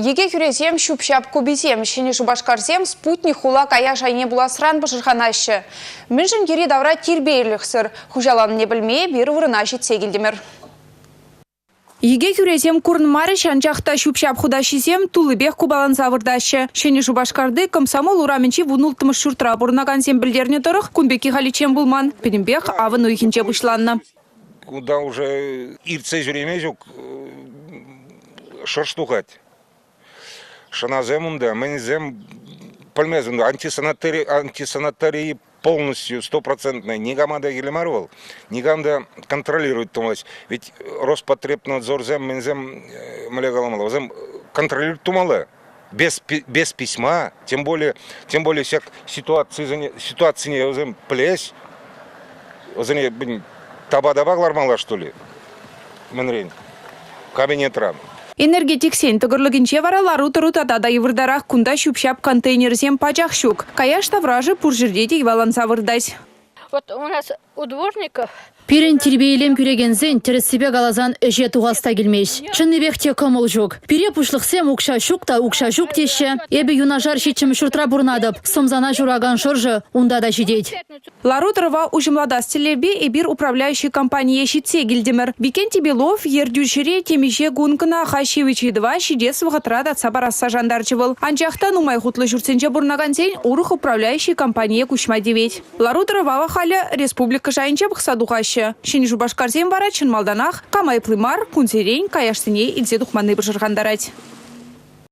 Еге күрезем шупшап көбезем, шені жубашқарзем спутник хула кая жайне буласыран бұжырғанашы. Мүнжін кері давра тербейліксір, хужалан не білмей бір ұрына жетсе келдемір. Еге күрезем курнмары шанчақта шупшап худашизем тулыбек кубалан завырдашы. Шені жубашқарды комсомол ураменчи вунултымыш шуртра бұрнаган зембілдеріне тұрық күнбеки халичем булман. Пенембек авын уйхинче бұшланны. Куда уже ирце жүремезік шырштуғат. Шаназемунда, менезем, пальмезунда, антисанатарии полностью 100%. Нигамада гелемарвал, нигамда контролирует тумалась. Ведь Роспотребнадзор зем, мензем, малегаламала, зем контролирует тумала. Без письма, тем более всяк ситуации не зем плесь, зем табадабаглар мала, что ли, менрень, кабинет рам. Энергетик сен тұғырлығынче варалару тұрутада евырдарақ күнда шупшап контейнерзем пачақ шук. Каяшта вражы пуржирдети еваланса вырдась. Вот у нас у дворников Пирен тербейлем күрегензен тересібе галазан әже туғаста келмеш. Чыннебекте көміл жоқ. Пире пұшлықсем ұқша шук та ұқша шук теші. Эбі юнажар шетчім шуртра бұрнадып, сомзана жураган шоржы ұнда да жидет. Лару тұрыва ұжымлада стелебе эбир управляющий компания шитсе келдемір. Бекенти Белов ердюшіре темеше гункына Хашевичедова шидес вғытрада сабараса жандарчывыл. Анчақта нумай хутлы жүрсенже бұрнаган зен урық управляющий компания күшма девет. Лару тұрыва халі республика жайынча бұқсадуғашы. Шені жубашқарзен бара чын малданақ, камай плымар, күнсерен, каяштыне илзе дұқманны бір жырғандарад.